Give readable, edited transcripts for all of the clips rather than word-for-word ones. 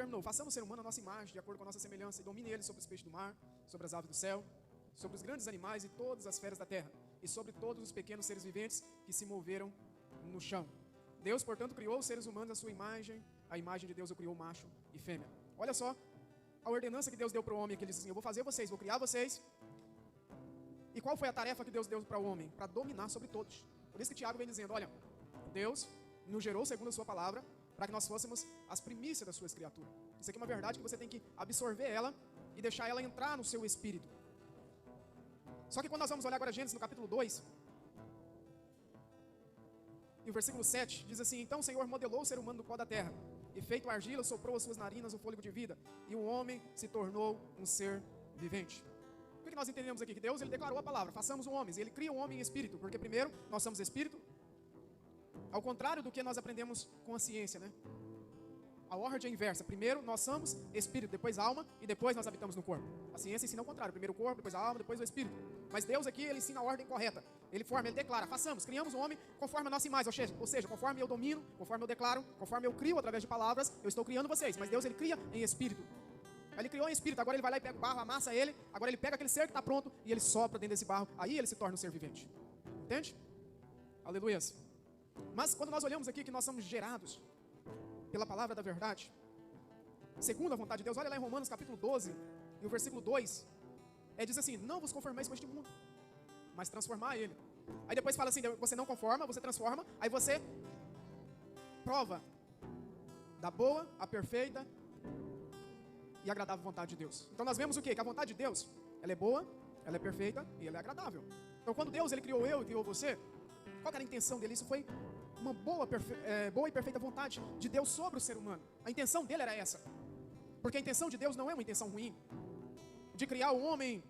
determinou: façamos o ser humano a nossa imagem, de acordo com a nossa semelhança, e domine ele sobre os peixes do mar, sobre as aves do céu, sobre os grandes animais e todas as feras da terra, e sobre todos os pequenos seres viventes que se moveram no chão. Deus, portanto, criou os seres humanos à sua imagem, a imagem de Deus o criou macho e fêmea. Olha só a ordenança que Deus deu para o homem, que ele disse assim: eu vou fazer vocês, vou criar vocês. E qual foi a tarefa que Deus deu para o homem? Para dominar sobre todos. Por isso que Tiago vem dizendo: olha, Deus nos gerou segundo a sua palavra, para que nós fôssemos as primícias das suas criaturas. Isso aqui é uma verdade que você tem que absorver ela e deixar ela entrar no seu espírito. Só que quando nós vamos olhar agora Gênesis no capítulo 2, e o versículo 7 diz assim: então o Senhor modelou o ser humano do pó da terra, e feito argila, soprou as suas narinas o fôlego de vida, e o homem se tornou um ser vivente. O que nós entendemos aqui? Que Deus, ele declarou a palavra: façamos um homem. Ele cria um homem em espírito, porque primeiro nós somos espírito, ao contrário do que nós aprendemos com a ciência, né? A ordem é inversa: primeiro nós somos espírito, depois alma, e depois nós habitamos no corpo. A ciência ensina o contrário: primeiro o corpo, depois a alma, depois o espírito. Mas Deus aqui, ele ensina a ordem correta. Ele forma, ele declara: façamos, criamos um homem conforme a nossa imagem, ou seja, conforme eu domino, conforme eu declaro, conforme eu crio através de palavras, eu estou criando vocês. Mas Deus, ele cria em espírito. Ele criou em espírito, agora ele vai lá e pega o barro, amassa ele, agora ele pega aquele ser que está pronto e ele sopra dentro desse barro, aí ele se torna um ser vivente. Entende? Aleluias. Mas quando nós olhamos aqui que nós somos gerados pela palavra da verdade, segundo a vontade de Deus, olha lá em Romanos capítulo 12, e o versículo 2, diz assim: não vos conformeis com este mundo, mas transformar ele. Aí depois fala assim: você não conforma, você transforma, aí você prova da boa, a perfeita e agradável vontade de Deus. Então nós vemos o quê? Que a vontade de Deus, ela é boa, ela é perfeita e ela é agradável. Então quando Deus, ele criou eu e criou você, qual era a intenção dele? Isso foi uma boa e perfeita vontade de Deus sobre o ser humano. A intenção dele era essa. Porque a intenção de Deus não é uma intenção ruim, de criar o homem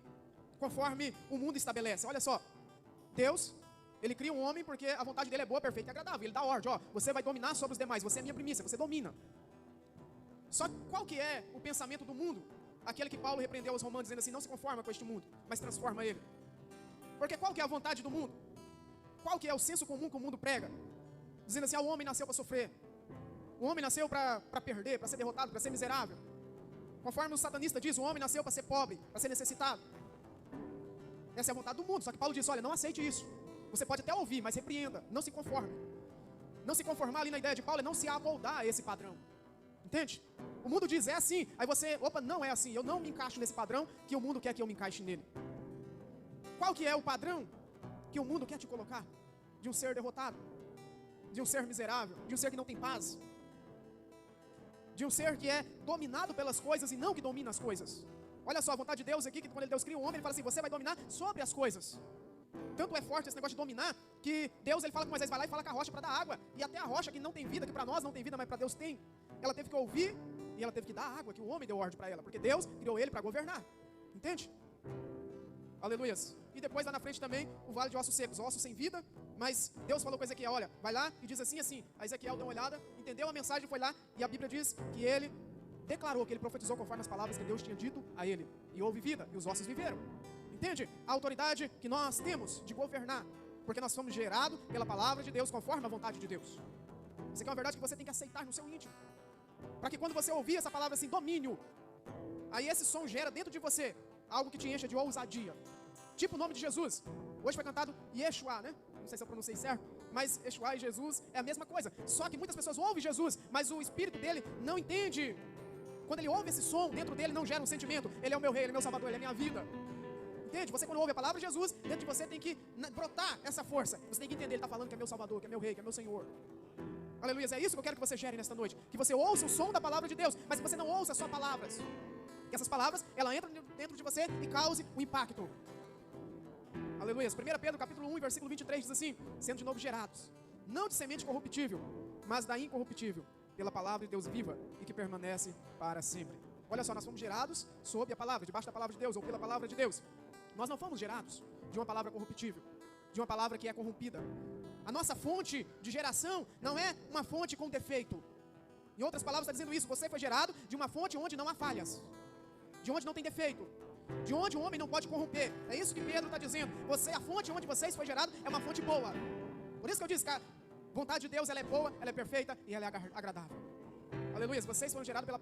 conforme o mundo estabelece. Olha só, Deus, ele cria um homem porque a vontade dele é boa, perfeita e agradável. Ele dá ordem: ó, você vai dominar sobre os demais, você é minha primícia, você domina. Só que qual que é o pensamento do mundo? Aquele que Paulo repreendeu aos romanos, dizendo assim: não se conforma com este mundo, mas transforma ele. Porque qual que é a vontade do mundo? Qual que é o senso comum que o mundo prega? Dizendo assim: o homem nasceu para sofrer, o homem nasceu para perder, para ser derrotado, para ser miserável. Conforme o satanista diz, o homem nasceu para ser pobre, para ser necessitado. Essa é a vontade do mundo. Só que Paulo diz: olha, não aceite isso. Você pode até ouvir, mas repreenda, não se conforme. Não se conformar ali na ideia de Paulo é não se amoldar a esse padrão. Entende? O mundo diz: é assim. Aí você: opa, não é assim. Eu não me encaixo nesse padrão que o mundo quer que eu me encaixe nele. Qual que é o padrão que o mundo quer te colocar? De um ser derrotado, de um ser miserável, de um ser que não tem paz, de um ser que é dominado pelas coisas e não que domina as coisas. Olha só a vontade de Deus aqui, que quando Deus cria um homem, ele fala assim: você vai dominar sobre as coisas. Tanto é forte esse negócio de dominar, que Deus, ele fala com Moisés: vai lá e fala com a rocha para dar água. E até a rocha que não tem vida, que para nós não tem vida, mas para Deus tem, ela teve que ouvir e ela teve que dar água, que o homem deu ordem para ela, porque Deus criou ele para governar. Entende? Aleluias. E depois lá na frente também o vale de ossos secos, ossos sem vida. Mas Deus falou com Ezequiel: olha, vai lá e diz assim, assim. A Ezequiel deu uma olhada, entendeu a mensagem, foi lá, e a Bíblia diz que ele declarou, que ele profetizou conforme as palavras que Deus tinha dito a ele. E houve vida, e os ossos viveram. Entende? A autoridade que nós temos de governar, porque nós somos gerados pela palavra de Deus, conforme a vontade de Deus. Isso aqui é uma verdade que você tem que aceitar no seu íntimo, para que quando você ouvir essa palavra assim: domínio, aí esse som gera dentro de você algo que te encha de ousadia. Tipo o nome de Jesus. Hoje foi cantado Yeshua, né? Não sei se eu pronunciei certo, mas Yeshua e Jesus é a mesma coisa. Só que muitas pessoas ouvem Jesus, mas o espírito dele não entende. Quando ele ouve esse som, dentro dele não gera um sentimento: ele é o meu rei, ele é meu salvador, ele é a minha vida. Entende? Você, quando ouve a palavra de Jesus, dentro de você tem que brotar essa força. Você tem que entender: ele está falando que é meu salvador, que é meu rei, que é meu senhor. Aleluia. É isso que eu quero que você gere nesta noite. Que você ouça o som da palavra de Deus, mas que você não ouça só palavras. Que essas palavras, ela entram dentro de você e cause um impacto. Aleluia. 1 Pedro capítulo 1, versículo 23 diz assim: sendo de novo gerados, não de semente corruptível, mas da incorruptível, pela palavra de Deus viva e que permanece para sempre. Olha só, nós fomos gerados sob a palavra, debaixo da palavra de Deus, ou pela palavra de Deus. Nós não fomos gerados de uma palavra corruptível, de uma palavra que é corrompida. A nossa fonte de geração não é uma fonte com defeito. Em outras palavras, está dizendo isso: você foi gerado de uma fonte onde não há falhas, de onde não tem defeito, de onde o homem não pode corromper. É isso que Pedro está dizendo. A fonte onde vocês foi gerado é uma fonte boa. Por isso que eu disse que a vontade de Deus, ela é boa, ela é perfeita e ela é agradável. Aleluia. Vocês foram gerados pela